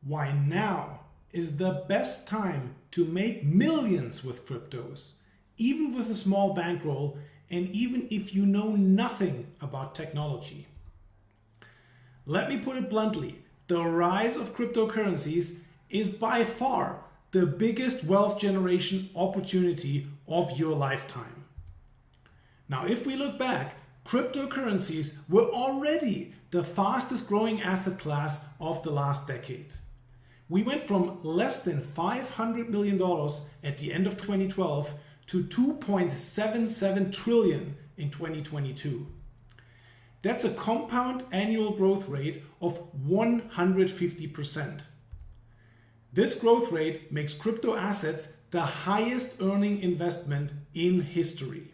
Why now is the best time to make millions with cryptos, even with a small bankroll and even if you know nothing about technology. Let me put it bluntly, the rise of cryptocurrencies is by far the biggest wealth generation opportunity of your lifetime. Now, if we look back, cryptocurrencies were already the fastest growing asset class of the last decade. We went from less than $500 million at the end of 2012 to 2.77 trillion in 2022. That's a compound annual growth rate of 150%. This growth rate makes crypto assets the highest earning investment in history.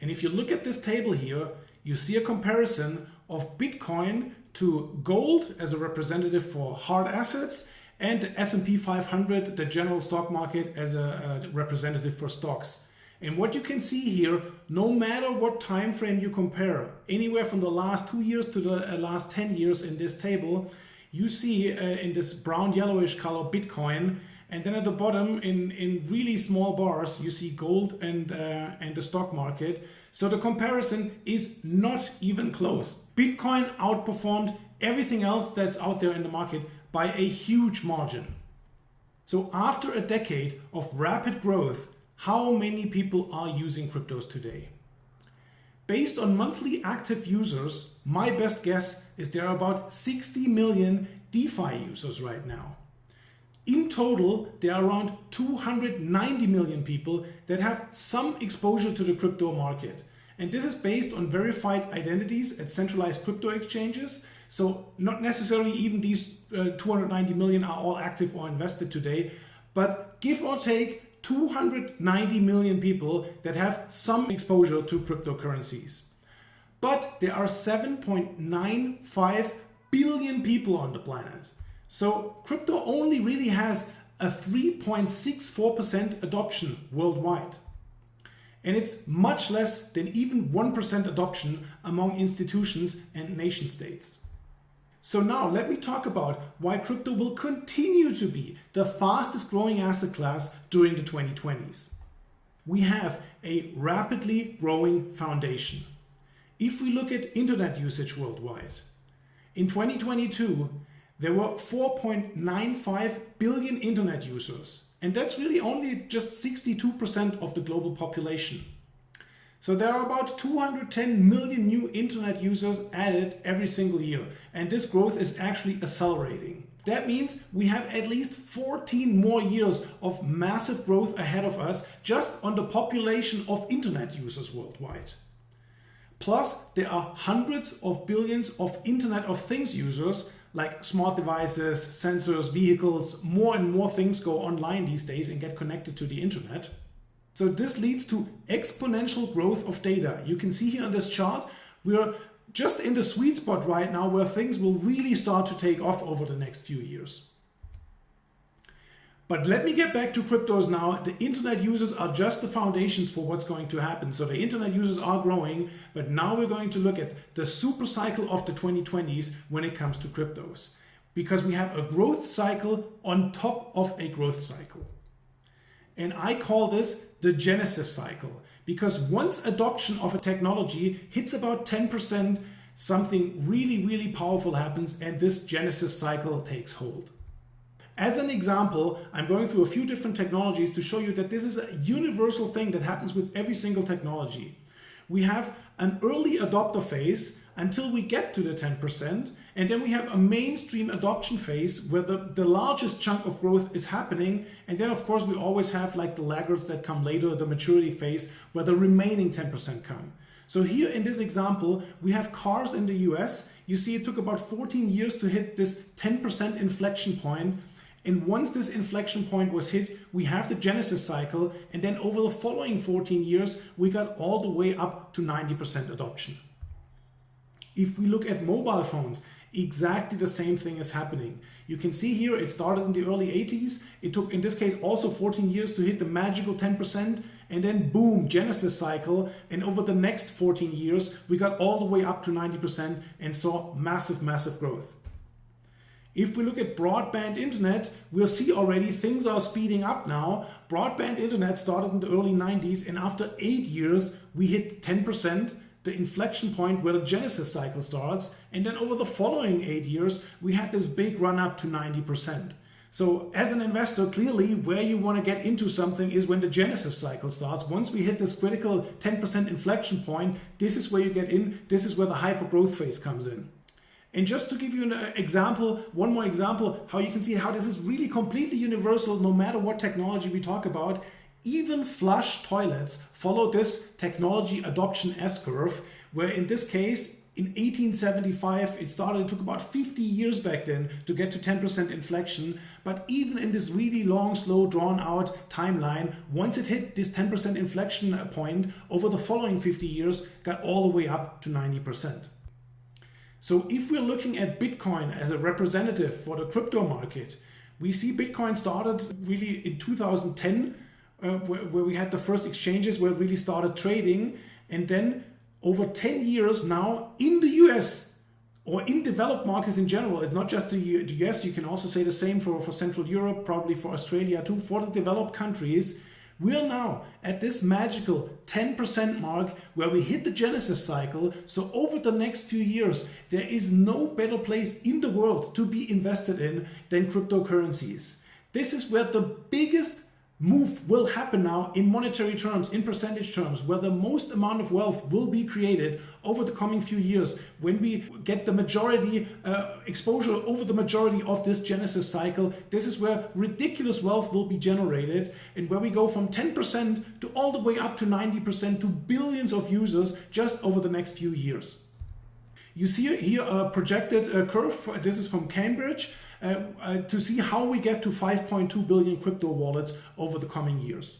And if you look at this table here, you see a comparison of Bitcoin to gold as a representative for hard assets and the S&P 500, the general stock market, as a representative for stocks. And what you can see here, no matter what time frame you compare, anywhere from the last 2 years to the last 10 years in this table, you see in this brown yellowish color Bitcoin, and then at the bottom in really small bars you see gold and the stock market. So the comparison is not even close. Bitcoin outperformed everything else that's out there in the market by a huge margin. So after a decade of rapid growth, how many people are using cryptos today? Based on monthly active users, my best guess is there are about 60 million DeFi users right now. In total, there are around 290 million people that have some exposure to the crypto market. And this is based on verified identities at centralized crypto exchanges. So not necessarily even these 290 million are all active or invested today, but give or take 290 million people that have some exposure to cryptocurrencies. But there are 7.95 billion people on the planet. So crypto only really has a 3.64% adoption worldwide. And it's much less than even 1% adoption among institutions and nation states. So now let me talk about why crypto will continue to be the fastest growing asset class during the 2020s. We have a rapidly growing foundation. If we look at internet usage worldwide, in 2022, there were 4.95 billion internet users, and that's really only just 62% of the global population. So there are about 210 million new internet users added every single year, and this growth is actually accelerating. That means we have at least 14 more years of massive growth ahead of us just on the population of internet users worldwide. Plus, there are hundreds of billions of Internet of Things users like smart devices, sensors, vehicles. More and more things go online these days and get connected to the internet. So this leads to exponential growth of data. You can see here on this chart, we're just in the sweet spot right now where things will really start to take off over the next few years. But let me get back to cryptos now. The internet users are just the foundations for what's going to happen. So the internet users are growing, but now we're going to look at the super cycle of the 2020s when it comes to cryptos, because we have a growth cycle on top of a growth cycle. And I call this the Genesis cycle, because once adoption of a technology hits about 10%, something really, really powerful happens and this Genesis cycle takes hold. As an example, I'm going through a few different technologies to show you that this is a universal thing that happens with every single technology. We have an early adopter phase until we get to the 10%, and then we have a mainstream adoption phase where the largest chunk of growth is happening, and then of course we always have like the laggards that come later, the maturity phase, where the remaining 10% come. So here in this example, we have cars in the US. You see it took about 14 years to hit this 10% inflection point. And once this inflection point was hit, we have the Genesis cycle, and then over the following 14 years, we got all the way up to 90% adoption. If we look at mobile phones, exactly the same thing is happening. You can see here it started in the early 80s. It took, in this case, also 14 years to hit the magical 10%, and then boom, Genesis cycle. And over the next 14 years, we got all the way up to 90% and saw massive, massive growth. If we look at broadband internet, we'll see already things are speeding up now. Broadband internet started in the early 90s, and after 8 years, we hit 10%, the inflection point where the Genesis cycle starts. And then over the following 8 years, we had this big run up to 90%. So as an investor, clearly where you want to get into something is when the Genesis cycle starts. Once we hit this critical 10% inflection point, this is where you get in. This is where the hyper growth phase comes in. And just to give you an example, one more example, how you can see how this is really completely universal no matter what technology we talk about. Even flush toilets follow this technology adoption S-curve, where in this case, in 1875, it started, it took about 50 years back then to get to 10% inflection. But even in this really long, slow, drawn out timeline, once it hit this 10% inflection point, over the following 50 years, got all the way up to 90%. So if we're looking at Bitcoin as a representative for the crypto market, we see Bitcoin started really in 2010, where we had the first exchanges where it really started trading. And then over 10 years now in the US or in developed markets in general, it's not just the US, you can also say the same for Central Europe, probably for Australia too, for the developed countries. We're now at this magical 10% mark where we hit the Genesis cycle. So over the next few years, there is no better place in the world to be invested in than cryptocurrencies. This is where the biggest move will happen now in monetary terms, in percentage terms, where the most amount of wealth will be created over the coming few years when we get the majority exposure over the majority of this Genesis cycle. This is where ridiculous wealth will be generated, and where we go from 10% to all the way up to 90% to billions of users just over the next few years. You see here a projected curve. This is from Cambridge. To see how we get to 5.2 billion crypto wallets over the coming years.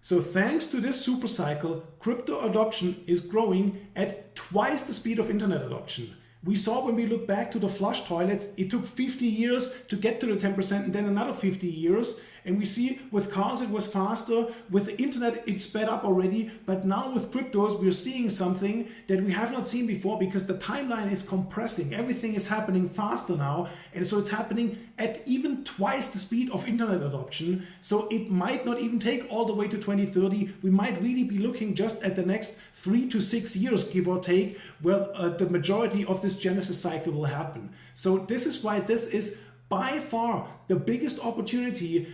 So thanks to this super cycle, crypto adoption is growing at twice the speed of internet adoption. We saw when we look back to the flush toilets, it took 50 years to get to the 10% and then another 50 years. And we see with cars it was faster, with the internet it sped up already, but now with cryptos we're seeing something that we have not seen before because the timeline is compressing. Everything is happening faster now, and so it's happening at even twice the speed of internet adoption. So it might not even take all the way to 2030. We might really be looking just at the next 3 to 6 years, give or take, where the majority of this Genesis cycle will happen. So this is why this is by far the biggest opportunity,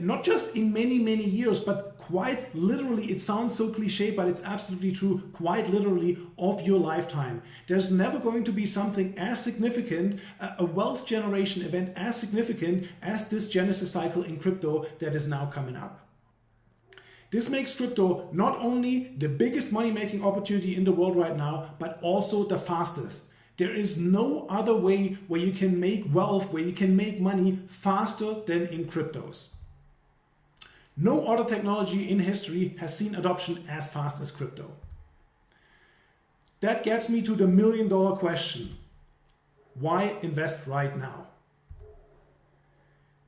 not just in many years, but quite literally, it sounds so cliche, but it's absolutely true, quite literally of your lifetime. There's never going to be something as significant, a wealth generation event as significant as this Genesis cycle in crypto that is now coming up. This makes crypto not only the biggest money-making opportunity in the world right now, but also the fastest. There is no other way where you can make wealth, where you can make money faster than in cryptos. No other technology in history has seen adoption as fast as crypto. That gets me to the million-dollar question. Why invest right now?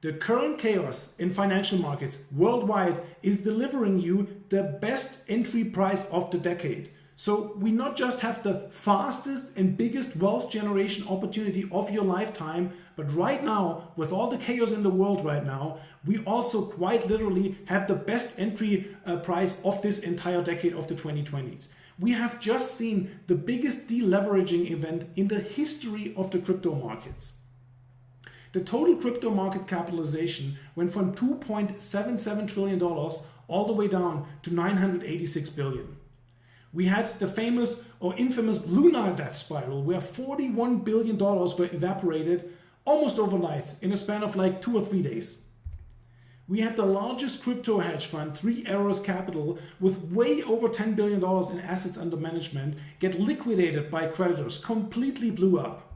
The current chaos in financial markets worldwide is delivering you the best entry price of the decade. So we not just have the fastest and biggest wealth generation opportunity of your lifetime, but right now, with all the chaos in the world right now, we also quite literally have the best entry price of this entire decade of the 2020s. We have just seen the biggest deleveraging event in the history of the crypto markets. The total crypto market capitalization went from $2.77 trillion all the way down to 986 billion. We had the famous or infamous lunar death spiral where $41 billion were evaporated almost overnight in a span of like 2 or 3 days. We had the largest crypto hedge fund, Three Arrows Capital, with way over $10 billion in assets under management get liquidated by creditors, completely blew up.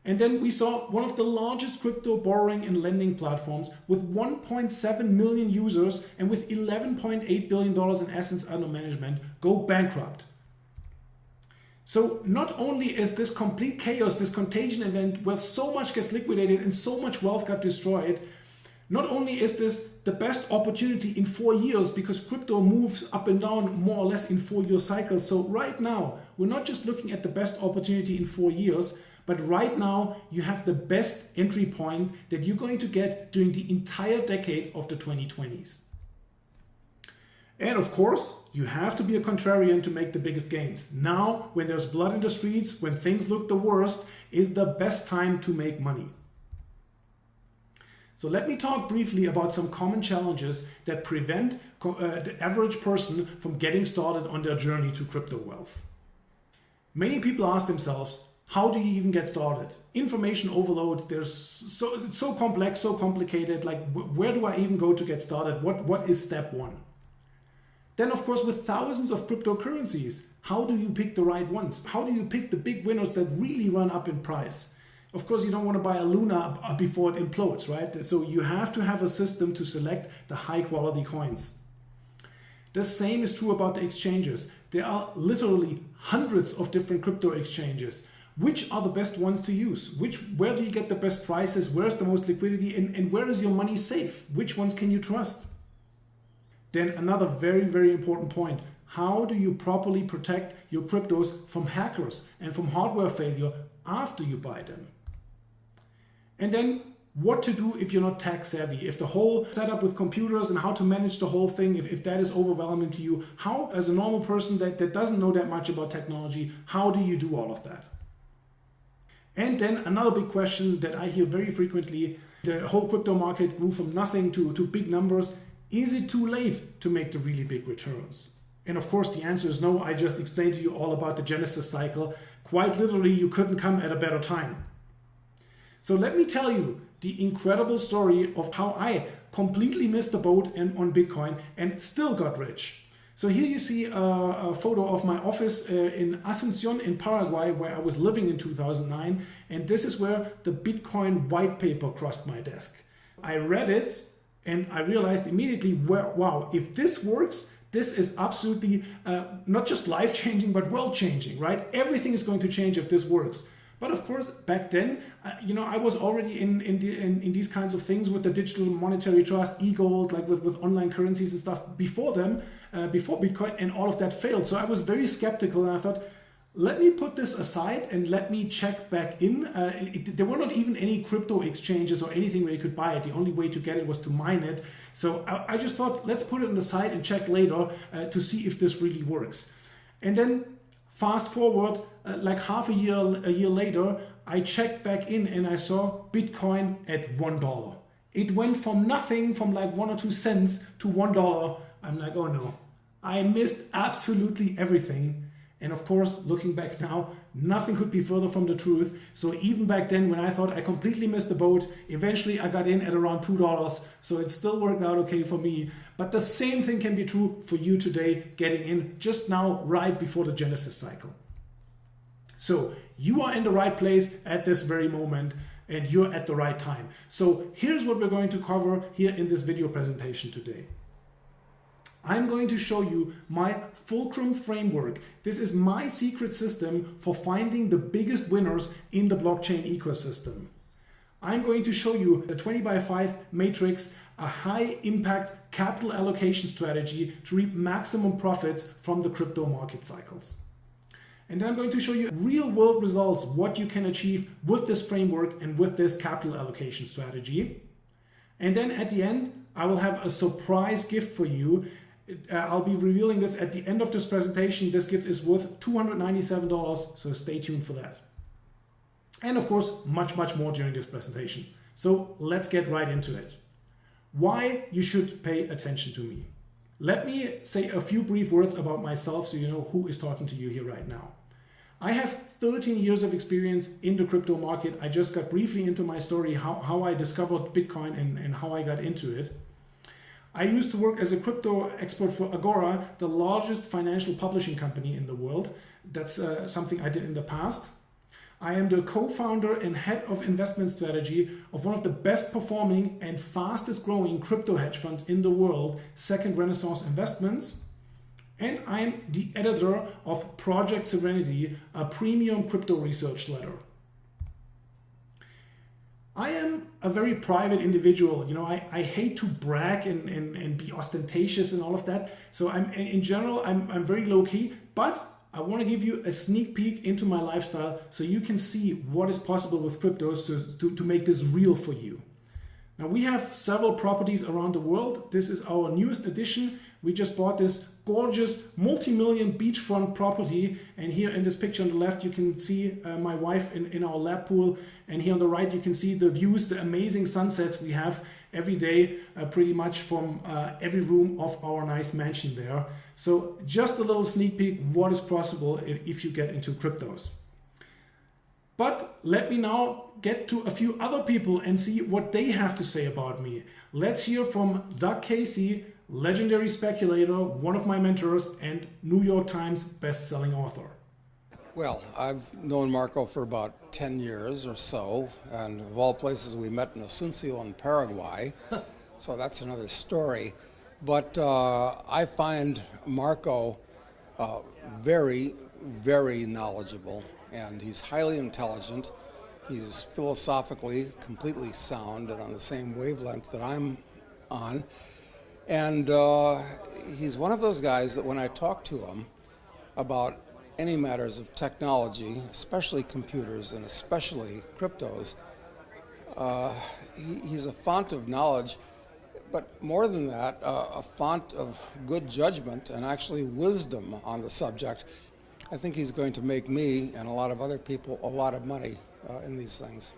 And then we saw one of the largest crypto borrowing and lending platforms with 1.7 million users and with $11.8 billion in assets under management go bankrupt. So not only is this complete chaos, this contagion event where so much gets liquidated and so much wealth got destroyed, Not only is this the best opportunity in 4 years, because crypto moves up and down more or less in 4-year cycles. So right now, we're not just looking at the best opportunity in 4 years, but right now you have the best entry point that you're going to get during the entire decade of the 2020s. And of course, you have to be a contrarian to make the biggest gains. Now, when there's blood in the streets, when things look the worst, is the best time to make money. So let me talk briefly about some common challenges that prevent the average person from getting started on their journey to crypto wealth. Many people ask themselves, how do you even get started? Information overload, it's so complex, so complicated, like where do I even go to get started? What is step one? Then of course, with thousands of cryptocurrencies, how do you pick the right ones? How do you pick the big winners that really run up in price? Of course, you don't want to buy a Luna before it implodes, right? So you have to have a system to select the high quality coins. The same is true about the exchanges. There are literally hundreds of different crypto exchanges. Which are the best ones to use? Where do you get the best prices? Where's the most liquidity? And where is your money safe? Which ones can you trust? Then another very, very important point. How do you properly protect your cryptos from hackers and from hardware failure after you buy them? And then what to do if you're not tech savvy, if the whole setup with computers and how to manage the whole thing, if that is overwhelming to you, how, as a normal person that doesn't know that much about technology, how do you do all of that? And then another big question that I hear very frequently, the whole crypto market grew from nothing to big numbers. Is it too late to make the really big returns? And of course the answer is no. I just explained to you all about the Genesis cycle. Quite literally, you couldn't come at a better time. So let me tell you the incredible story of how I completely missed the boat on Bitcoin and still got rich. So here you see a photo of my office in Asunción in Paraguay, where I was living in 2009. And this is where the Bitcoin white paper crossed my desk. I read it and I realized immediately, wow, if this works, this is absolutely not just life-changing, but world-changing, right? Everything is going to change if this works. But of course, back then, I was already in these kinds of things with the digital monetary trust, e-gold, like with online currencies and stuff before Bitcoin, and all of that failed. So I was very skeptical, and I thought, let me put this aside and let me check back in. There were not even any crypto exchanges or anything where you could buy it. The only way to get it was to mine it. So I just thought, let's put it on the side and check later to see if this really works. And then fast forward, like half a year later, I checked back in and I saw Bitcoin at $1. It went from nothing, from like 1 or 2 cents to $1. I'm like, oh no, I missed absolutely everything. And of course, looking back now, nothing could be further from the truth. So even back then, when I thought I completely missed the boat, eventually I got in at around $2. So it still worked out okay for me. But the same thing can be true for you today, getting in just now, right before the Genesis cycle. So you are in the right place at this very moment, and you're at the right time. So here's what we're going to cover here in this video presentation today. I'm going to show you my Fulcrum framework. This is my secret system for finding the biggest winners in the blockchain ecosystem. I'm going to show you the 20x5 matrix, a high impact capital allocation strategy to reap maximum profits from the crypto market cycles. And then I'm going to show you real world results, what you can achieve with this framework and with this capital allocation strategy. And then at the end, I will have a surprise gift for you. I'll be revealing this at the end of this presentation. This gift is worth $297, so stay tuned for that. And of course, much more during this presentation. So let's get right into it. Why you should pay attention to me. Let me say a few brief words about myself so you know who is talking to you here right now. I have 13 years of experience in the crypto market. I just got briefly into my story, how I discovered Bitcoin and how I got into it. I used to work as a crypto expert for Agora, the largest financial publishing company in the world. That's something I did in the past. I am the co-founder and head of investment strategy of one of the best performing and fastest growing crypto hedge funds in the world, Second Renaissance Investments. And I'm the editor of Project Serenity, a premium crypto research letter. I am a very private individual. You know, I hate to brag and be ostentatious and all of that. So in general, I'm very low key, but I want to give you a sneak peek into my lifestyle so you can see what is possible with cryptos to make this real for you. Now we have several properties around the world. This is our newest addition. We just bought this gorgeous multi-million beachfront property, and here in this picture on the left you can see my wife in our lap pool, and here on the right you can see the views, the amazing sunsets we have every day, pretty much from every room of our nice mansion there. So just a little sneak peek what is possible if you get into cryptos. But let me now get to a few other people and see what they have to say about me. Let's hear from Doug Casey, legendary speculator, one of my mentors, and New York Times best-selling author. Well, I've known Marco for about 10 years or so, and of all places we met in Asunción in Paraguay, so that's another story. But I find Marco very, very knowledgeable, and he's highly intelligent. He's philosophically completely sound and on the same wavelength that I'm on. And he's one of those guys that when I talk to him about any matters of technology, especially computers and especially cryptos, he's a font of knowledge, but more than that, a font of good judgment and actually wisdom on the subject. I think he's going to make me and a lot of other people a lot of money in these things.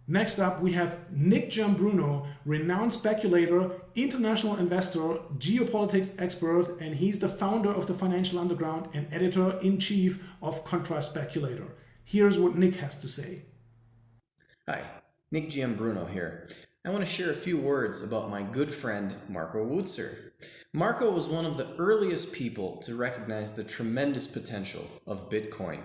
Next up, we have Nick Giambruno, renowned speculator, international investor, geopolitics expert, and he's the founder of the Financial Underground and editor-in-chief of Contra Speculator. Here's what Nick has to say. Hi, Nick Giambruno here. I want to share a few words about my good friend Marco Wutzer. Marco was one of the earliest people to recognize the tremendous potential of Bitcoin.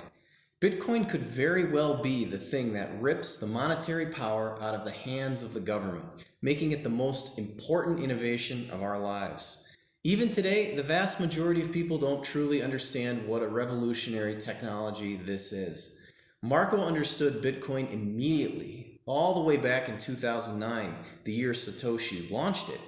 Bitcoin could very well be the thing that rips the monetary power out of the hands of the government, making it the most important innovation of our lives. Even today, the vast majority of people don't truly understand what a revolutionary technology this is. Marco understood Bitcoin immediately, all the way back in 2009, the year Satoshi launched it.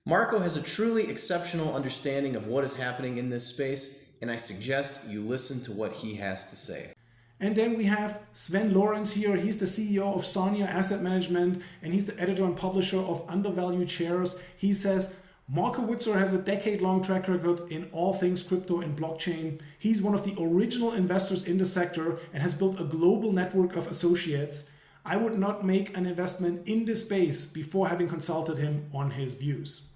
Marco has a truly exceptional understanding of what is happening in this space, and I suggest you listen to what he has to say. And then we have Sven Lawrence here. He's the CEO of Sonia Asset Management, and he's the editor and publisher of Undervalued Shares. He says, Marco Wutzer has a decade-long track record in all things crypto and blockchain. He's one of the original investors in the sector and has built a global network of associates. I would not make an investment in this space before having consulted him on his views.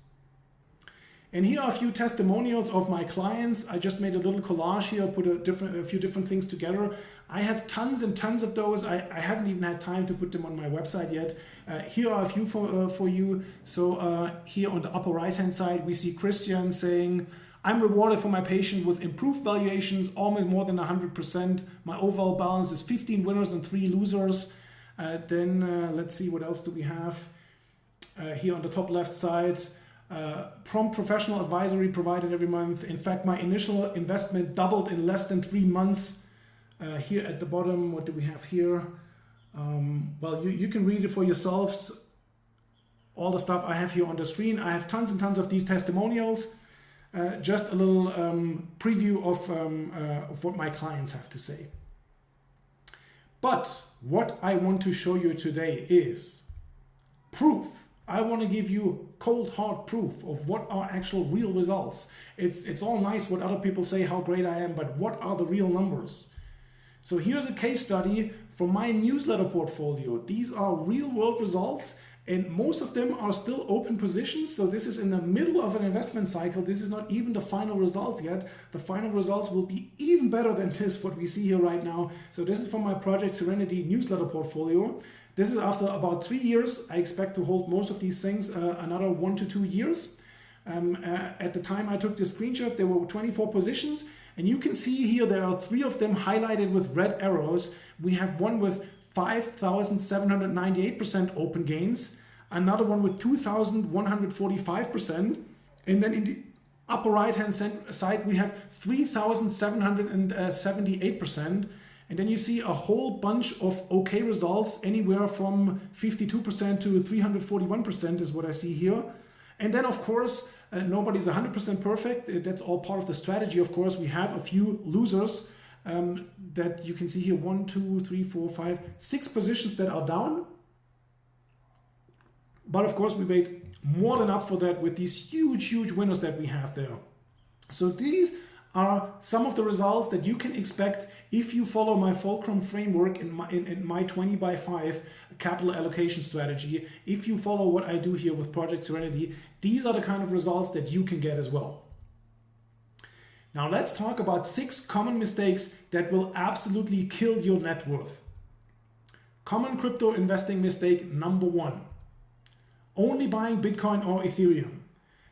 And here are a few testimonials of my clients. I just made a little collage here, put a few different things together. I have tons and tons of those. I haven't even had time to put them on my website yet. Here are a few for you. So here on the upper right-hand side, we see Christian saying, I'm rewarded for my patience with improved valuations, almost more than 100%. My overall balance is 15 winners and 3 losers. Then let's see, what else do we have? Here on the top left side, prompt professional advisory provided every month. In fact, my initial investment doubled in less than 3 months. Here at the bottom, what do we have here? Well, you can read it for yourselves. All the stuff I have here on the screen. I have tons and tons of these testimonials. Just a little preview of what my clients have to say. But what I want to show you today is proof. I want to give you cold hard proof of what are actual real results. It's all nice what other people say, how great I am, but what are the real numbers? So here's a case study from my newsletter portfolio. These are real world results, and most of them are still open positions. So this is in the middle of an investment cycle. This is not even the final results yet. The final results will be even better than this, what we see here right now. So this is from my Project Serenity newsletter portfolio. This is after about 3 years. I expect to hold most of these things another 1 to 2 years. At the time I took this screenshot, there were 24 positions. And you can see here there are 3 of them highlighted with red arrows. We have one with 5,798% open gains, another one with 2,145%, and then in the upper right hand side we have 3,778%, And then you see a whole bunch of okay results, anywhere from 52% to 341% is what I see here. And then, of course, nobody's 100% perfect. That's all part of the strategy. Of course, we have a few losers that you can see here. 1, 2, 3, 4, 5, 6 positions that are down. But of course, we made more than up for that with these huge winners that we have there. So these are some of the results that you can expect if you follow my fulcrum framework in my 20 by 5 capital allocation strategy. If you follow what I do here with Project Serenity, these are the kind of results that you can get as well. Now let's talk about 6 common mistakes that will absolutely kill your net worth. Common crypto investing mistake number 1. Only buying Bitcoin or Ethereum.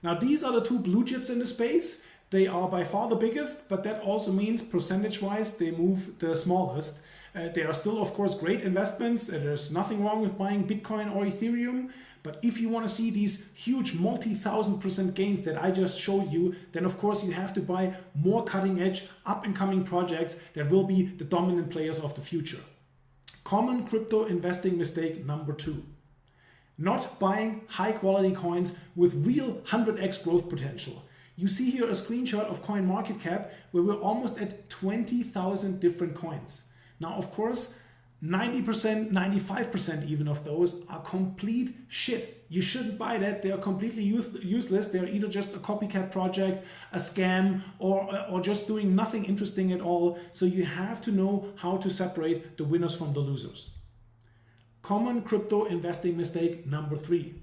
Now these are the 2 blue chips in the space. They are by far the biggest, but that also means percentage-wise they move the smallest. They are still, of course, great investments. There's nothing wrong with buying Bitcoin or Ethereum. But if you want to see these huge multi-1000% gains that I just showed you, then of course you have to buy more cutting-edge, up-and-coming projects that will be the dominant players of the future. Common crypto investing mistake number 2. Not buying high-quality coins with real 100x growth potential. You see here a screenshot of CoinMarketCap where we're almost at 20,000 different coins. Now, of course, 90%, 95% even of those are complete shit. You shouldn't buy that. They are completely useless. They're either just a copycat project, a scam, or just doing nothing interesting at all. So you have to know how to separate the winners from the losers. Common crypto investing mistake number 3.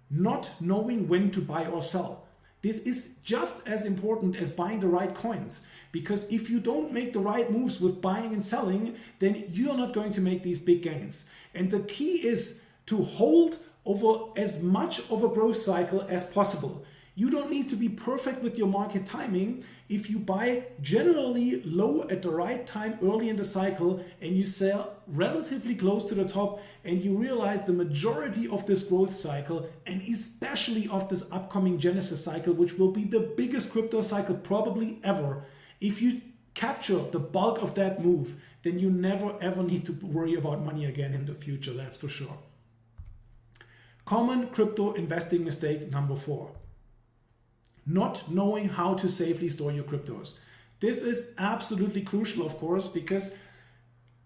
Not knowing when to buy or sell. This is just as important as buying the right coins, because if you don't make the right moves with buying and selling, then you're not going to make these big gains. And the key is to hold over as much of a growth cycle as possible. You don't need to be perfect with your market timing. If you buy generally low at the right time early in the cycle and you sell relatively close to the top and you realize the majority of this growth cycle and especially of this upcoming Genesis cycle, which will be the biggest crypto cycle probably ever, if you capture the bulk of that move, then you never ever need to worry about money again in the future, that's for sure. Common crypto investing mistake number 4. Not knowing how to safely store your cryptos. This is absolutely crucial, of course, because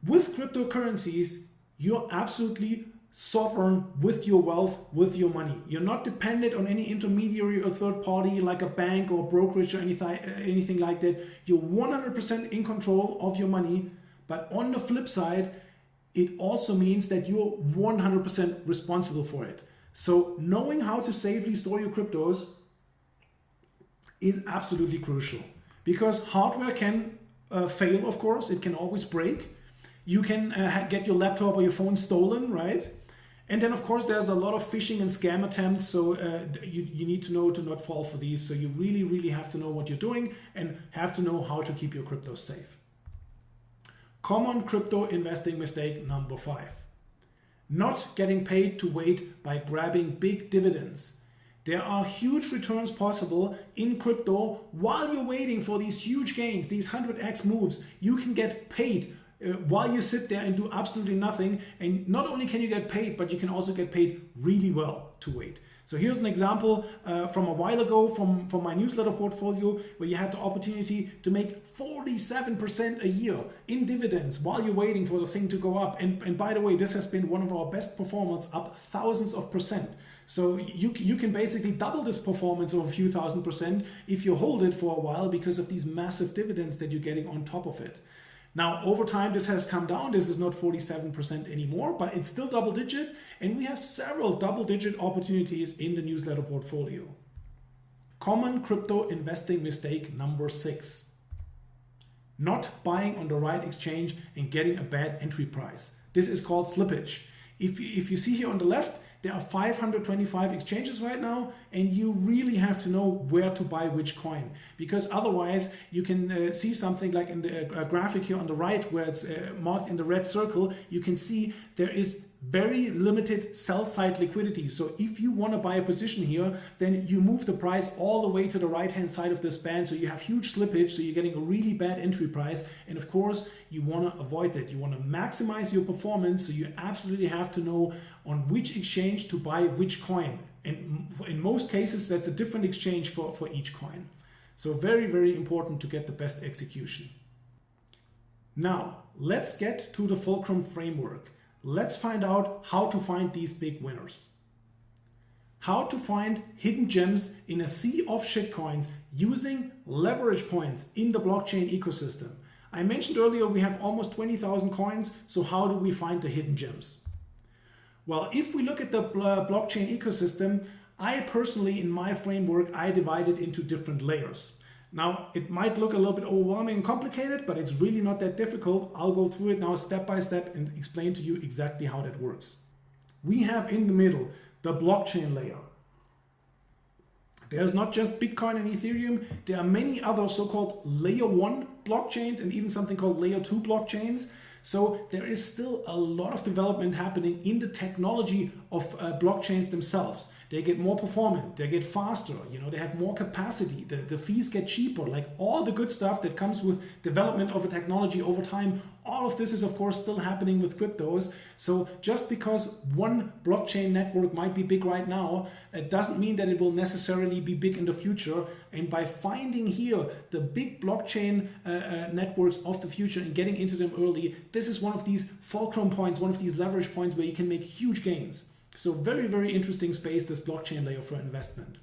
with cryptocurrencies, you're absolutely sovereign with your wealth, with your money. You're not dependent on any intermediary or third party like a bank or brokerage or anything like that. You're 100% in control of your money. But on the flip side, it also means that you're 100% responsible for it. So knowing how to safely store your cryptos is absolutely crucial, because hardware can fail, of course. It can always break. You can get your laptop or your phone stolen, right? And then, of course, there's a lot of phishing and scam attempts, so you need to know to not fall for these. So you really have to know what you're doing and have to know how to keep your cryptos safe. Common crypto investing mistake number 5. Not getting paid to wait by grabbing big dividends. There are huge returns possible in crypto while you're waiting for these huge gains, these 100x moves. You can get paid while you sit there and do absolutely nothing. And not only can you get paid, but you can also get paid really well to wait. So here's an example from a while ago from my newsletter portfolio, where you had the opportunity to make 47% a year in dividends while you're waiting for the thing to go up. And by the way, this has been one of our best performers, up thousands of percent. So you can basically double this performance of a few thousand% if you hold it for a while, because of these massive dividends that you're getting on top of it. Now, over time, this has come down. This is not 47% anymore, but it's still double digit. And we have several double digit opportunities in the newsletter portfolio. Common crypto investing mistake number 6. Not buying on the right exchange and getting a bad entry price. This is called slippage. If you see here on the left, there are 525 exchanges right now, and you really have to know where to buy which coin, because otherwise you can see something like in the graphic here on the right, where it's marked in the red circle. You can see there is very limited sell side liquidity. So if you want to buy a position here, then you move the price all the way to the right hand side of this band. So you have huge slippage. So you're getting a really bad entry price. And of course, you want to avoid that. You want to maximize your performance. So you absolutely have to know on which exchange to buy which coin. And in most cases, that's a different exchange for each coin. So very, very important to get the best execution. Now, let's get to the fulcrum framework. Let's find out how to find these big winners. How to find hidden gems in a sea of shitcoins using leverage points in the blockchain ecosystem. I mentioned earlier we have almost 20,000 coins, so how do we find the hidden gems? Well, if we look at the blockchain ecosystem, I personally, in my framework, I divide it into different layers. Now, it might look a little bit overwhelming and complicated, but it's really not that difficult. I'll go through it now step by step and explain to you exactly how that works. We have in the middle the blockchain layer. There's not just Bitcoin and Ethereum. There are many other so-called layer 1 blockchains and even something called layer 2 blockchains. So there is still a lot of development happening in the technology of blockchains themselves. They get more performant, they get faster, they have more capacity, the fees get cheaper, like all the good stuff that comes with development of a technology over time. All of this is of course still happening with cryptos. So just because one blockchain network might be big right now, it doesn't mean that it will necessarily be big in the future. And by finding here the big blockchain networks of the future and getting into them early, this is one of these fulcrum points, one of these leverage points where you can make huge gains. So very, very interesting space, this blockchain layer for investment.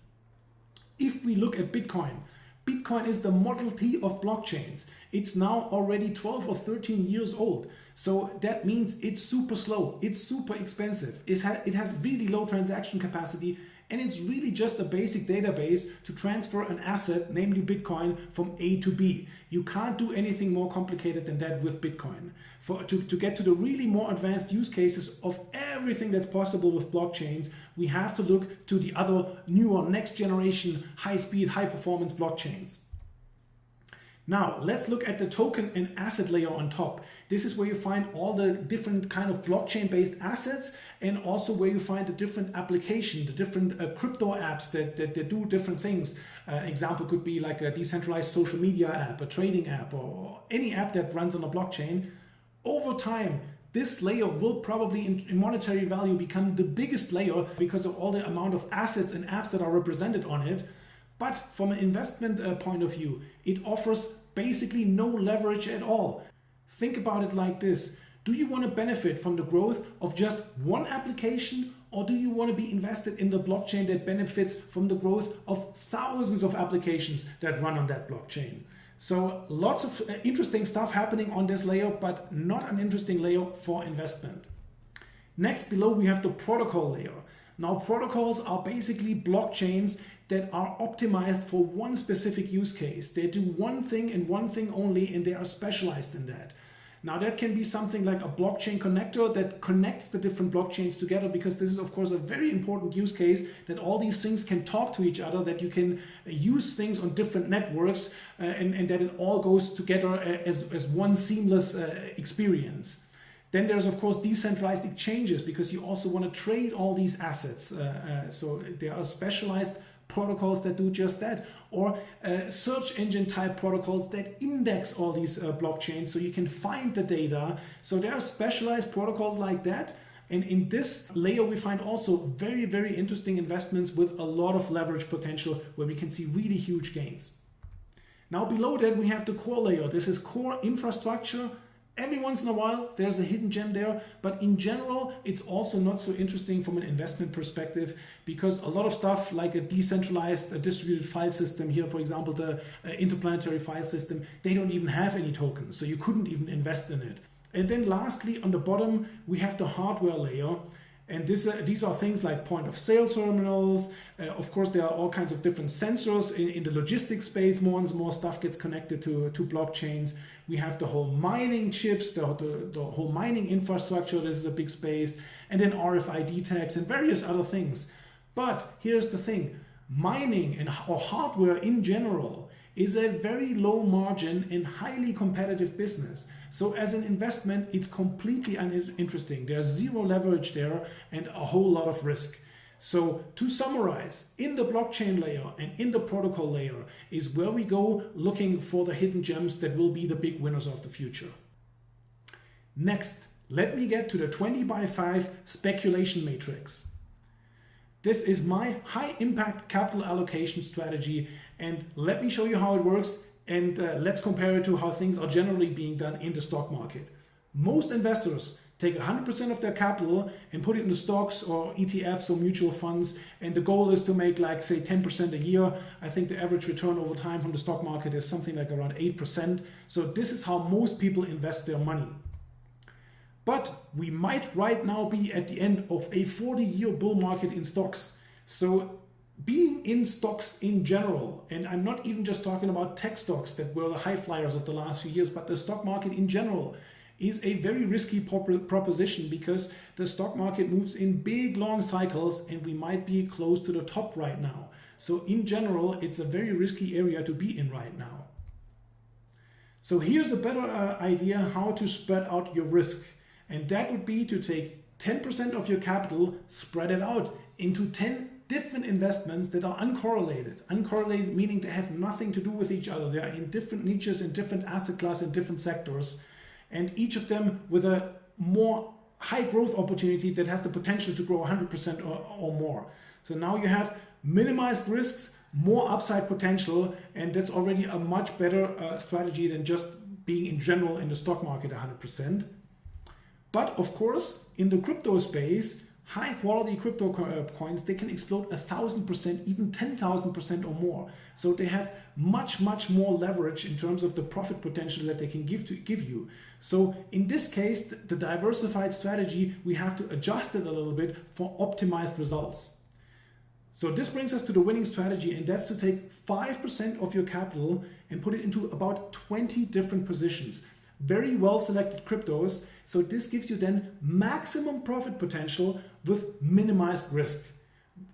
If we look at Bitcoin, Bitcoin is the Model T of blockchains. It's now already 12 or 13 years old. So that means it's super slow, it's super expensive, it has really low transaction capacity, and it's really just a basic database to transfer an asset, namely Bitcoin, from A to B. You can't do anything more complicated than that with Bitcoin. To get to the really more advanced use cases of everything that's possible with blockchains, we have to look to the other newer, next generation, high-speed, high-performance blockchains. Now, let's look at the token and asset layer on top. This is where you find all the different kind of blockchain-based assets and also where you find the different application, the different crypto apps that do different things. An example could be like a decentralized social media app, a trading app, or any app that runs on a blockchain. Over time, this layer will probably in monetary value become the biggest layer because of all the amount of assets and apps that are represented on it. But from an investment point of view, it offers basically no leverage at all. Think about it like this. Do you want to benefit from the growth of just one application, or do you want to be invested in the blockchain that benefits from the growth of thousands of applications that run on that blockchain? So lots of interesting stuff happening on this layer, but not an interesting layer for investment. Next, below we have the protocol layer. Now, protocols are basically blockchains that are optimized for one specific use case. They do one thing and one thing only, and they are specialized in that. Now, that can be something like a blockchain connector that connects the different blockchains together, because this is, of course, a very important use case, that all these things can talk to each other, that you can use things on different networks, and that it all goes together as one seamless experience. Then there's, of course, decentralized exchanges, because you also want to trade all these assets. So there are specialized protocols that do just that, or search engine type protocols that index all these blockchains so you can find the data. So there are specialized protocols like that. And in this layer, we find also very, very interesting investments with a lot of leverage potential where we can see really huge gains. Now below that, we have the core layer. This is core infrastructure. Every once in a while, there's a hidden gem there, but in general, it's also not so interesting from an investment perspective, because a lot of stuff like a decentralized distributed file system here, for example, the interplanetary file system, they don't even have any tokens, so you couldn't even invest in it. And then lastly, on the bottom, we have the hardware layer. And these are things like point of sale terminals. Of course, there are all kinds of different sensors in the logistics space. More and more stuff gets connected to blockchains. We have the whole mining chips, the whole mining infrastructure. This is a big space. And then RFID tags and various other things. But here's the thing. Mining or hardware in general is a very low margin and highly competitive business. So as an investment, it's completely uninteresting. There's zero leverage there and a whole lot of risk. So to summarize, in the blockchain layer and in the protocol layer is where we go looking for the hidden gems that will be the big winners of the future. Next, let me get to the 20 by 5 speculation matrix. This is my high impact capital allocation strategy, and let me show you how it works, and let's compare it to how things are generally being done in the stock market. Most investors take 100% of their capital and put it into stocks or ETFs or mutual funds, and the goal is to make, like, say 10% a year. I think the average return over time from the stock market is something like around 8%. So this is how most people invest their money. But we might right now be at the end of a 40-year bull market in stocks. So being in stocks in general, and I'm not even just talking about tech stocks that were the high flyers of the last few years, but the stock market in general is a very risky proposition, because the stock market moves in big long cycles and we might be close to the top right now. So in general, it's a very risky area to be in right now. So here's a better idea how to spread out your risk. And that would be to take 10% of your capital, spread it out into 10 different investments that are uncorrelated. Uncorrelated meaning they have nothing to do with each other. They are in different niches, in different asset classes, in different sectors, and each of them with a more high growth opportunity that has the potential to grow 100% or more. So now you have minimized risks, more upside potential, and that's already a much better strategy than just being in general in the stock market 100%. But of course, in the crypto space, high quality crypto coins, they can explode 1,000%, even 10,000% or more. So they have much more leverage in terms of the profit potential that they can give you. So in this case, the diversified strategy, we have to adjust it a little bit for optimized results. So this brings us to the winning strategy, and that's to take 5% of your capital and put it into about 20 different positions. Very well selected cryptos. So this gives you then maximum profit potential with minimized risk.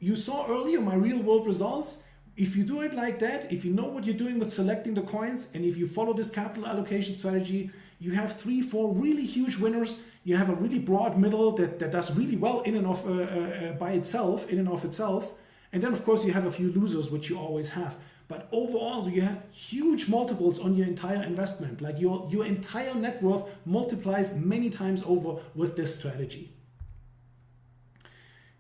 You saw earlier my real world results. If you do it like that, if you know what you're doing with selecting the coins, and if you follow this capital allocation strategy, you have 3-4 really huge winners. You have a really broad middle that does really well in and of itself. And then of course you have a few losers, which you always have. But overall, you have huge multiples on your entire investment. Like your entire net worth multiplies many times over with this strategy.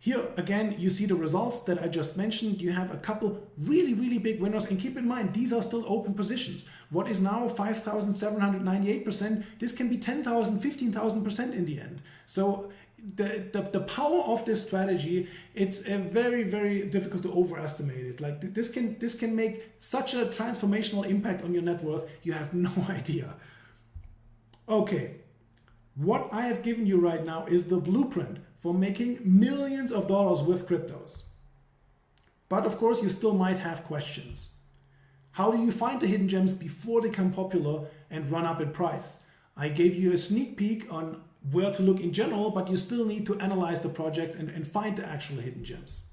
Here again, you see the results that I just mentioned. You have a couple really big winners, and keep in mind, these are still open positions. What is now 5,798%, this can be 10,000, 15,000% in the end. So the power of this strategy, it's a very difficult to overestimate it. Like this can make such a transformational impact on your net worth, you have no idea. Okay, what I have given you right now is the blueprint for making millions of dollars with cryptos. But of course, you still might have questions. How do you find the hidden gems before they become popular and run up in price? I gave you a sneak peek on where to look in general, but you still need to analyze the project and find the actual hidden gems.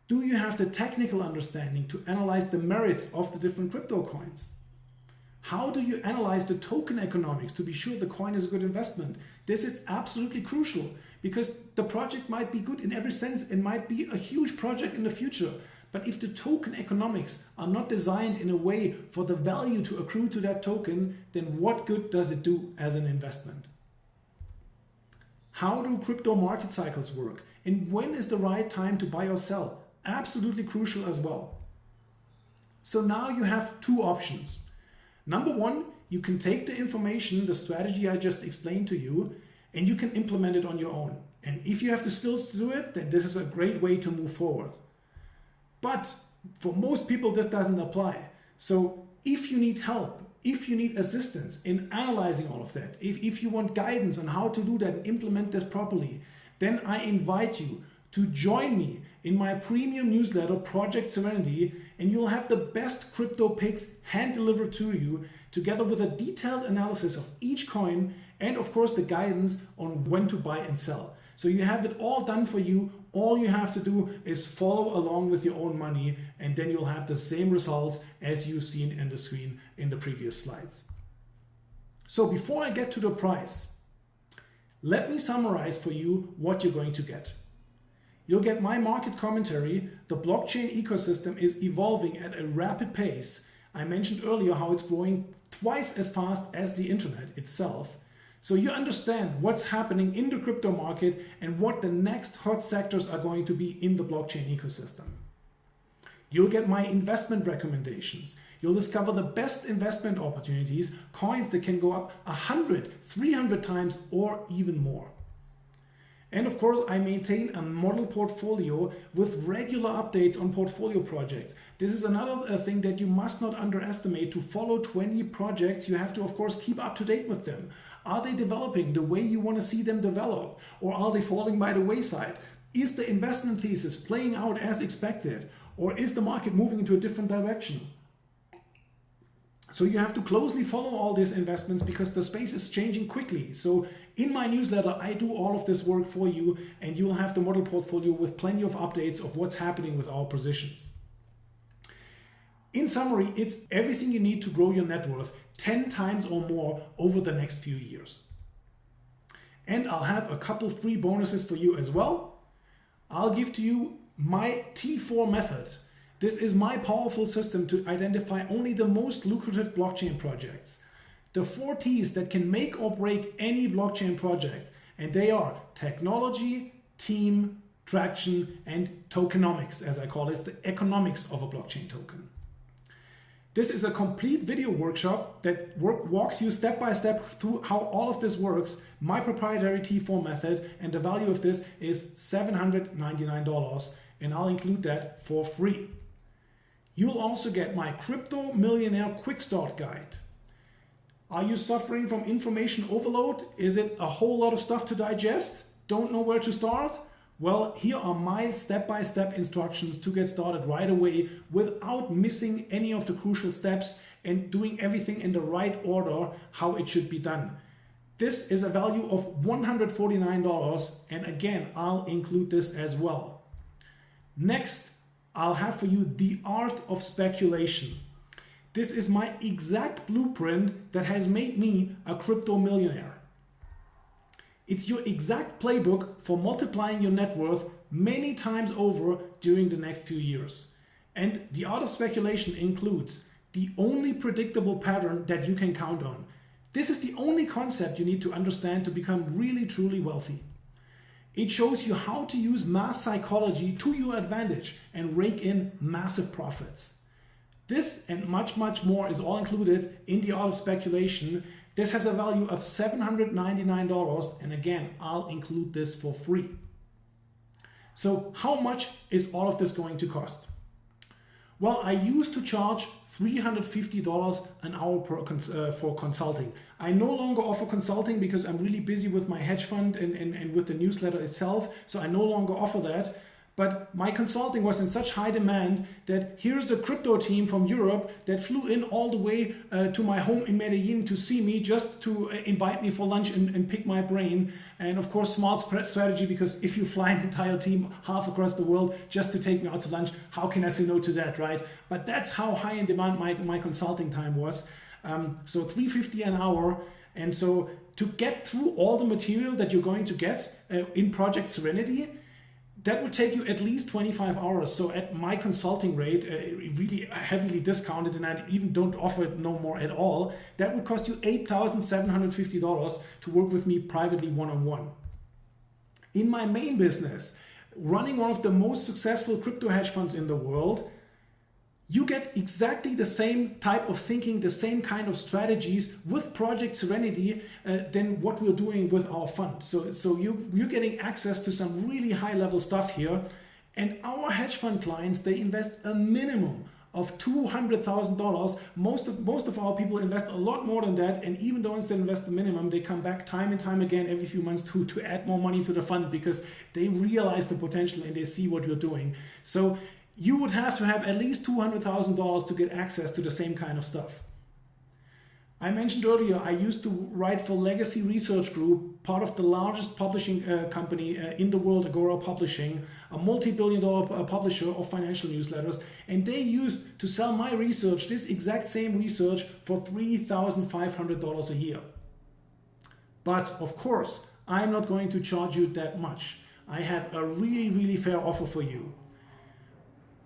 Do you have the technical understanding to analyze the merits of the different crypto coins? How do you analyze the token economics to be sure the coin is a good investment? This is absolutely crucial, because the project might be good in every sense and might be a huge project in the future. But if the token economics are not designed in a way for the value to accrue to that token, then what good does it do as an investment? How do crypto market cycles work? And when is the right time to buy or sell? Absolutely crucial as well. So now you have two options. Number one, you can take the information, the strategy I just explained to you, and you can implement it on your own. And if you have the skills to do it, then this is a great way to move forward. But for most people, this doesn't apply. So if you need help, if you need assistance in analyzing all of that, if you want guidance on how to do that and implement this properly, then I invite you to join me in my premium newsletter, Project Serenity, and you'll have the best crypto picks hand delivered to you, together with a detailed analysis of each coin and of course the guidance on when to buy and sell. So you have it all done for you. All you have to do is follow along with your own money, and then you'll have the same results as you've seen in the screen in the previous slides. So before I get to the price, let me summarize for you what you're going to get. You'll get my market commentary. The blockchain ecosystem is evolving at a rapid pace. I mentioned earlier how it's growing twice as fast as the internet itself. So you understand what's happening in the crypto market and what the next hot sectors are going to be in the blockchain ecosystem. You'll get my investment recommendations. You'll discover the best investment opportunities, coins that can go up 100, 300 times or even more. And of course, I maintain a model portfolio with regular updates on portfolio projects. This is another thing that you must not underestimate. To follow 20 projects, you have to, of course, keep up to date with them. Are they developing the way you want to see them develop? Or are they falling by the wayside? Is the investment thesis playing out as expected? Or is the market moving into a different direction? So you have to closely follow all these investments because the space is changing quickly. So in my newsletter, I do all of this work for you, and you will have the model portfolio with plenty of updates of what's happening with our positions. In summary, it's everything you need to grow your net worth 10 times or more over the next few years. And I'll have a couple free bonuses for you as well. I'll give to you my T4 method. This is my powerful system to identify only the most lucrative blockchain projects. The 4 T's that can make or break any blockchain project. And they are technology, team, traction, and tokenomics, as I call it. It's the economics of a blockchain token. This is a complete video workshop that walks you step by step through how all of this works, my proprietary T4 method, and the value of this is $799, and I'll include that for free. You'll also get my Crypto Millionaire Quick Start Guide. Are you suffering from information overload? Is it a whole lot of stuff to digest? Don't know where to start? Well, here are my step-by-step instructions to get started right away without missing any of the crucial steps and doing everything in the right order how it should be done. This is a value of $149, and again, I'll include this as well. Next, I'll have for you the art of speculation. This is my exact blueprint that has made me a crypto millionaire. It's your exact playbook for multiplying your net worth many times over during the next few years. And the art of speculation includes the only predictable pattern that you can count on. This is the only concept you need to understand to become really, truly wealthy. It shows you how to use mass psychology to your advantage and rake in massive profits. This and much, much more is all included in the art of speculation. This has a value of $799, and again, I'll include this for free. So how much is all of this going to cost? Well, I used to charge $350 an hour for consulting. I no longer offer consulting because I'm really busy with my hedge fund and with the newsletter itself, so I no longer offer that. But my consulting was in such high demand that here's a crypto team from Europe that flew in all the way to my home in Medellin to see me, just to invite me for lunch and pick my brain. And of course, smart strategy, because if you fly an entire team half across the world just to take me out to lunch, how can I say no to that, right? But that's how high in demand my consulting time was. So $350 an hour. And so to get through all the material that you're going to get in Project Serenity, that would take you at least 25 hours. So at my consulting rate, really heavily discounted, and I even don't offer it no more at all, that would cost you $8,750 to work with me privately one-on-one. In my main business, running one of the most successful crypto hedge funds in the world, you get exactly the same type of thinking, the same kind of strategies with Project Serenity than what we're doing with our fund. So you're getting access to some really high level stuff here. And our hedge fund clients, they invest a minimum of $200,000. Most of our people invest a lot more than that. And even though they invest the minimum, they come back time and time again every few months to add more money to the fund because they realize the potential and they see what we're doing. So you would have to have at least $200,000 to get access to the same kind of stuff. I mentioned earlier, I used to write for Legacy Research Group, part of the largest publishing company in the world, Agora Publishing, a multi-billion-dollar publisher of financial newsletters, and they used to sell my research, this exact same research, for $3,500 a year. But of course, I'm not going to charge you that much. I have a really, really fair offer for you.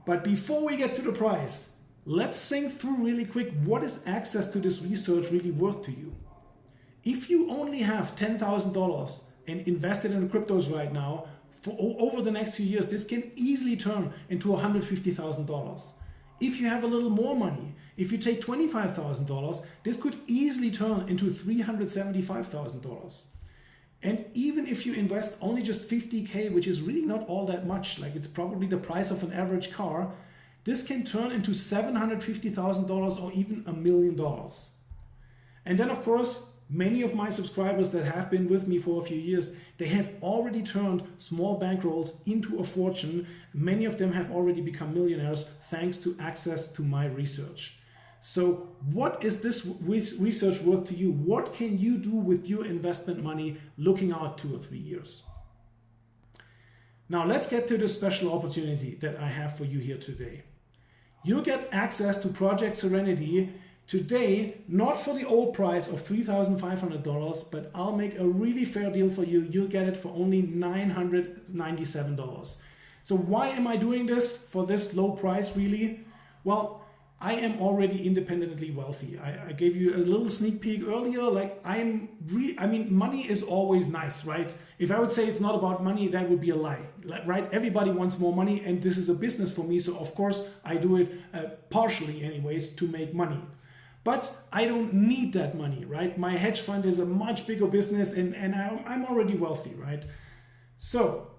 But before we get to the price, let's think through really quick, what is access to this research really worth to you? If you only have $10,000 and invested in cryptos right now, for over the next few years, this can easily turn into $150,000. If you have a little more money, if you take $25,000, this could easily turn into $375,000. And even if you invest only just 50K, which is really not all that much, like it's probably the price of an average car, this can turn into $750,000 or even $1 million. And then of course, many of my subscribers that have been with me for a few years, they have already turned small bankrolls into a fortune. Many of them have already become millionaires thanks to access to my research. So what is this research worth to you? What can you do with your investment money looking out 2 or 3 years? Now let's get to the special opportunity that I have for you here today. You'll get access to Project Serenity today, not for the old price of $3,500, but I'll make a really fair deal for you. You'll get it for only $997. So why am I doing this for this low price really? Well, I am already independently wealthy. I gave you a little sneak peek earlier. Like I mean, money is always nice, right? If I would say it's not about money, that would be a lie, right? Everybody wants more money, and this is a business for me. So of course I do it partially anyways to make money. But I don't need that money, right? My hedge fund is a much bigger business and I'm already wealthy, right? So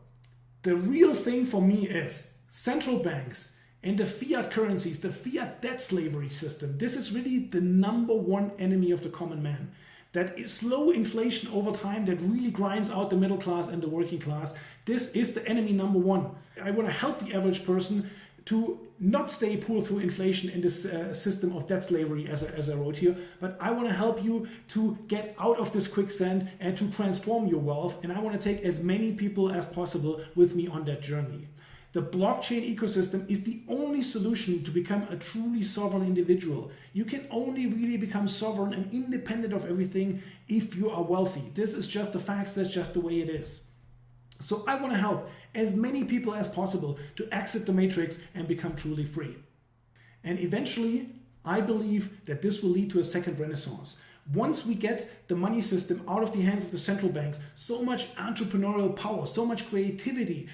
the real thing for me is central banks and the fiat currencies, the fiat debt slavery system. This is really the #1 enemy of the common man. That is slow inflation over time that really grinds out the middle class and the working class. This is the enemy #1. I want to help the average person to not stay poor through inflation in this system of debt slavery, as I wrote here, but I want to help you to get out of this quicksand and to transform your wealth. And I want to take as many people as possible with me on that journey. The blockchain ecosystem is the only solution to become a truly sovereign individual. You can only really become sovereign and independent of everything if you are wealthy. This is just the facts, that's just the way it is. So I want to help as many people as possible to exit the matrix and become truly free. And eventually, I believe that this will lead to a second renaissance. Once we get the money system out of the hands of the central banks, so much entrepreneurial power, so much creativity,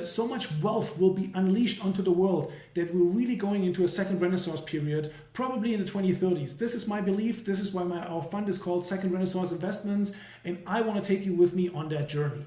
so much wealth will be unleashed onto the world that we're really going into a second renaissance period, probably in the 2030s. This is my belief. This is why our fund is called Second Renaissance Investments, and I want to take you with me on that journey.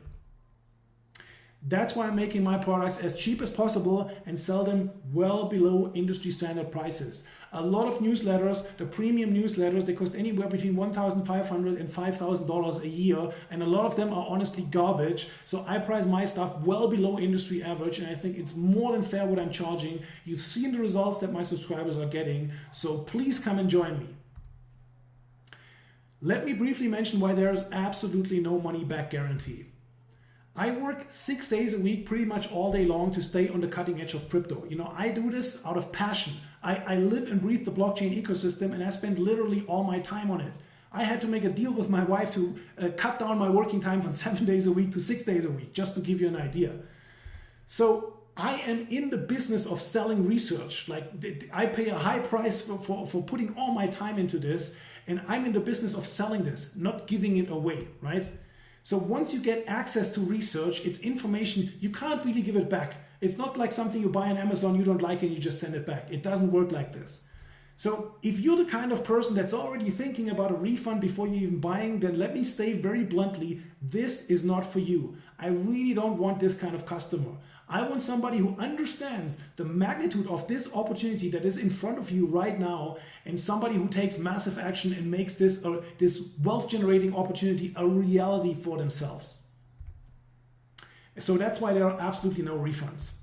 That's why I'm making my products as cheap as possible and sell them well below industry standard prices. A lot of newsletters, the premium newsletters, they cost anywhere between $1,500 and $5,000 a year, and a lot of them are honestly garbage. So I price my stuff well below industry average, and I think it's more than fair what I'm charging. You've seen the results that my subscribers are getting, so please come and join me. Let me briefly mention why there is absolutely no money back guarantee. I work 6 days a week, pretty much all day long, to stay on the cutting edge of crypto. You know, I do this out of passion. I live and breathe the blockchain ecosystem, and I spend literally all my time on it. I had to make a deal with my wife to cut down my working time from 7 days a week to 6 days a week, just to give you an idea. So I am in the business of selling research. Like I pay a high price for putting all my time into this, and I'm in the business of selling this, not giving it away, right? So once you get access to research, it's information, you can't really give it back. It's not like something you buy on Amazon, you don't like it, and you just send it back. It doesn't work like this. So if you're the kind of person that's already thinking about a refund before you're even buying, then let me say very bluntly, this is not for you. I really don't want this kind of customer. I want somebody who understands the magnitude of this opportunity that is in front of you right now, and somebody who takes massive action and makes this wealth generating opportunity a reality for themselves. So that's why there are absolutely no refunds.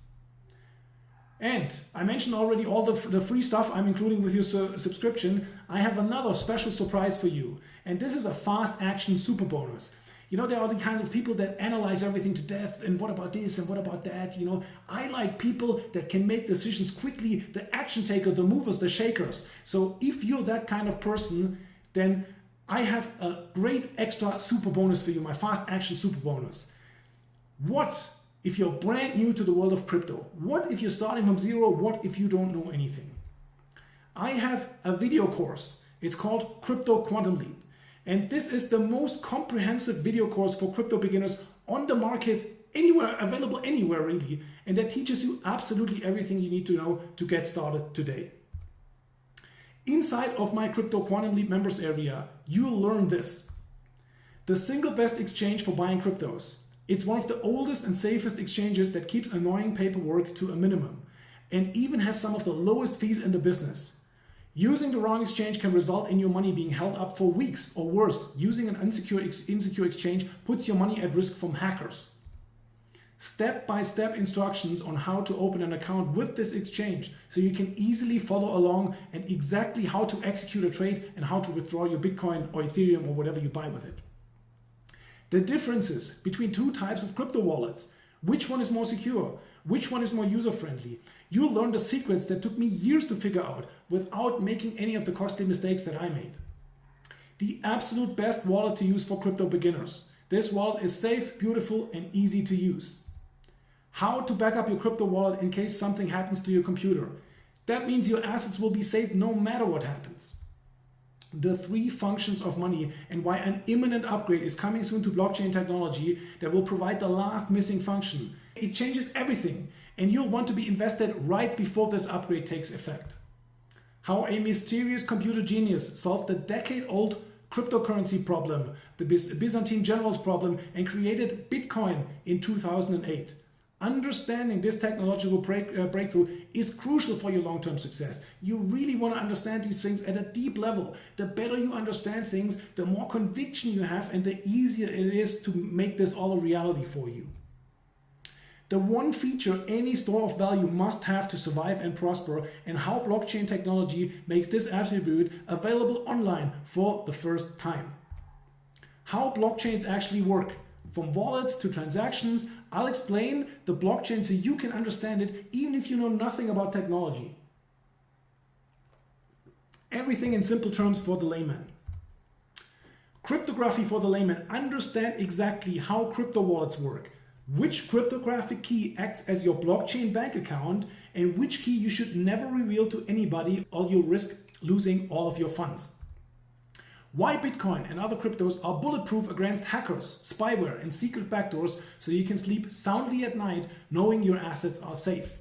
And I mentioned already all the free stuff I'm including with your subscription. I have another special surprise for you. And this is a fast action super bonus. You know, there are the kinds of people that analyze everything to death, and what about this and what about that, you know. I like people that can make decisions quickly, the action taker, the movers, the shakers. So if you're that kind of person, then I have a great extra super bonus for you, my fast action super bonus. What if you're brand new to the world of crypto? What if you're starting from zero? What if you don't know anything? I have a video course. It's called Crypto Quantum Leap. And this is the most comprehensive video course for crypto beginners on the market, anywhere, available anywhere really. And that teaches you absolutely everything you need to know to get started today. Inside of my Crypto Quantum Leap members area, you'll learn this. The single best exchange for buying cryptos. It's one of the oldest and safest exchanges that keeps annoying paperwork to a minimum and even has some of the lowest fees in the business. Using the wrong exchange can result in your money being held up for weeks, or worse, using an insecure exchange puts your money at risk from hackers. Step-by-step instructions on how to open an account with this exchange so you can easily follow along, and exactly how to execute a trade and how to withdraw your Bitcoin or Ethereum or whatever you buy with it. The differences between two types of crypto wallets, which one is more secure, which one is more user-friendly. You'll learn the secrets that took me years to figure out without making any of the costly mistakes that I made. The absolute best wallet to use for crypto beginners. This wallet is safe, beautiful, and easy to use. How to back up your crypto wallet in case something happens to your computer. That means your assets will be safe no matter what happens. The 3 functions of money and why an imminent upgrade is coming soon to blockchain technology that will provide the last missing function. It changes everything, and you'll want to be invested right before this upgrade takes effect. How a mysterious computer genius solved the decade-old cryptocurrency problem, the Byzantine generals problem, and created Bitcoin in 2008. Understanding this technological breakthrough is crucial for your long-term success. You really want to understand these things at a deep level. The better you understand things, the more conviction you have, and the easier it is to make this all a reality for you. The one feature any store of value must have to survive and prosper, and how blockchain technology makes this attribute available online for the first time. How blockchains actually work. From wallets to transactions, I'll explain the blockchain so you can understand it even if you know nothing about technology. Everything in simple terms for the layman. Cryptography for the layman. Understand exactly how crypto wallets work, which cryptographic key acts as your blockchain bank account, and which key you should never reveal to anybody or you'll risk losing all of your funds. Why Bitcoin and other cryptos are bulletproof against hackers, spyware, and secret backdoors so you can sleep soundly at night knowing your assets are safe.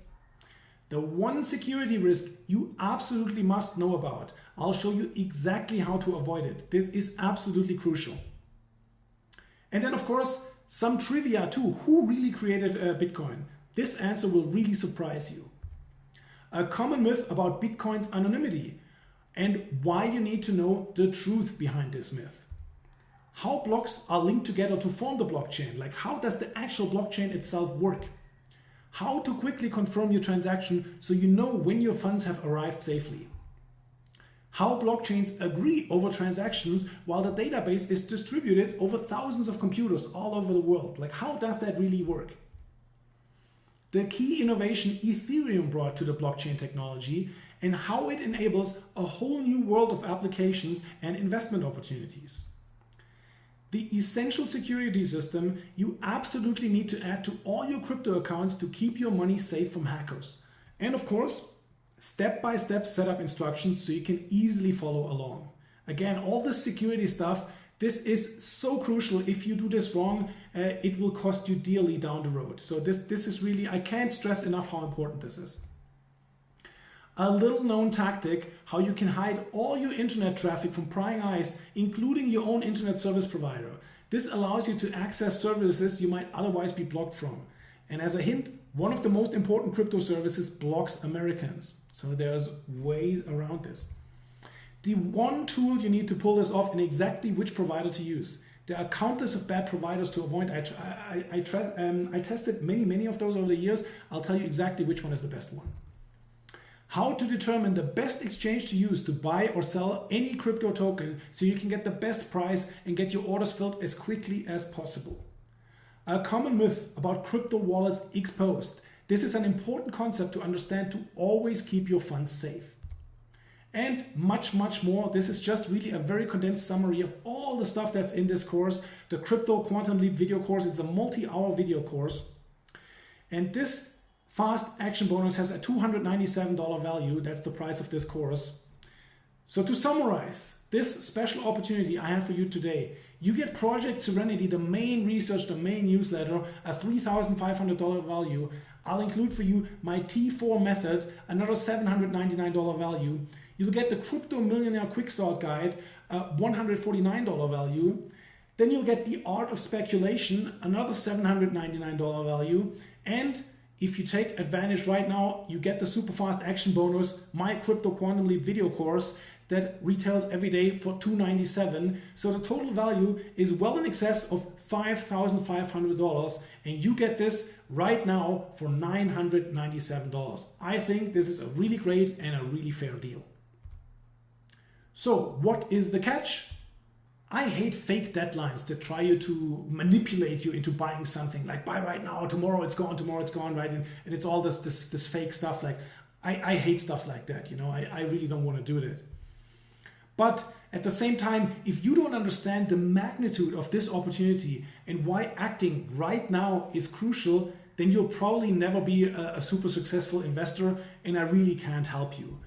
The one security risk you absolutely must know about. I'll show you exactly how to avoid it. This is absolutely crucial. And then of course, some trivia too. Who really created Bitcoin? This answer will really surprise you. A common myth about Bitcoin's anonymity, and why you need to know the truth behind this myth. How blocks are linked together to form the blockchain, like how does the actual blockchain itself work? How to quickly confirm your transaction so you know when your funds have arrived safely. How blockchains agree over transactions while the database is distributed over thousands of computers all over the world. Like how does that really work? The key innovation Ethereum brought to the blockchain technology and how it enables a whole new world of applications and investment opportunities. The essential security system you absolutely need to add to all your crypto accounts to keep your money safe from hackers. And of course, step-by-step setup instructions so you can easily follow along. Again, all this security stuff, this is so crucial. If you do this wrong, it will cost you dearly down the road. So this is really, I can't stress enough how important this is. A little known tactic, how you can hide all your internet traffic from prying eyes, including your own internet service provider. This allows you to access services you might otherwise be blocked from. And as a hint, one of the most important crypto services blocks Americans. So there's ways around this. The one tool you need to pull this off and exactly which provider to use. There are countless of bad providers to avoid. I tested many of those over the years. I'll tell you exactly which one is the best one. How to determine the best exchange to use to buy or sell any crypto token so you can get the best price and get your orders filled as quickly as possible. A common myth about crypto wallets exposed. This is an important concept to understand to always keep your funds safe. and much, much more. This is just really a very condensed summary of all the stuff that's in this course, the Crypto Quantum Leap video course. It's a multi-hour video course. And this fast action bonus has a $297 value. That's the price of this course. So to summarize, this special opportunity I have for you today, you get Project Serenity, the main research, the main newsletter, a $3,500 value. I'll include for you my T4 method, another $799 value. You'll get the Crypto Millionaire Quick Start Guide, a $149 value. Then you'll get the Art of Speculation, another $799 value. And if you take advantage right now, you get the super fast action bonus, my Crypto Quantum Leap video course that retails every day for $297. So the total value is well in excess of $5,500, and you get this right now for $997. I think this is a really great and a really fair deal. So what is the catch? I hate fake deadlines that try to manipulate you into buying something, like buy right now, tomorrow it's gone, right? And it's all this fake stuff. Like I hate stuff like that, you know. I really don't want to do that. But at the same time, if you don't understand the magnitude of this opportunity and why acting right now is crucial, then you'll probably never be a super successful investor, and I really can't help you.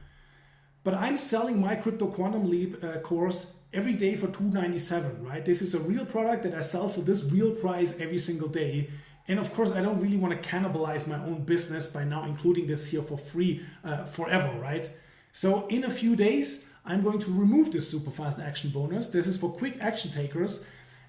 But I'm selling my Crypto Quantum Leap course every day for $297, right? This is a real product that I sell for this real price every single day. And of course, I don't really want to cannibalize my own business by now including this here for free forever, right? So in a few days, I'm going to remove this super fast action bonus. This is for quick action takers.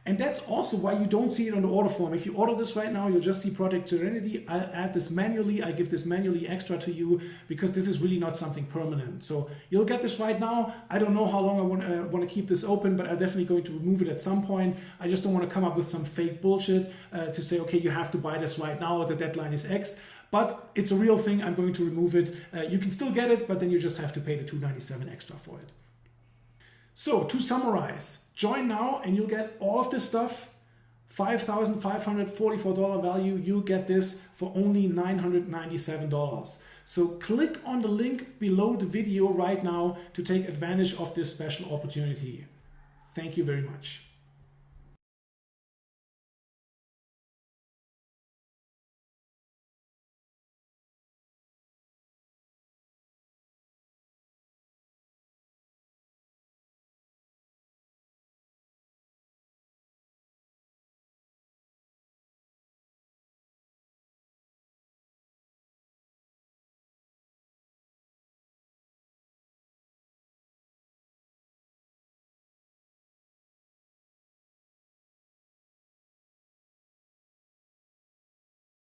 And that's also why you don't see it on the order form. If you order this right now, you'll just see Project Serenity. I'll add this manually. I give this manually extra to you because this is really not something permanent. So you'll get this right now. I don't know how long I want to keep this open, but I'm definitely going to remove it at some point. I just don't want to come up with some fake bullshit to say, okay, you have to buy this right now. The deadline is X. But it's a real thing. I'm going to remove it. You can still get it, but then you just have to pay the $297 extra for it. So to summarize, join now and you'll get all of this stuff. $5,544 value. You'll get this for only $997. So click on the link below the video right now to take advantage of this special opportunity. Thank you very much.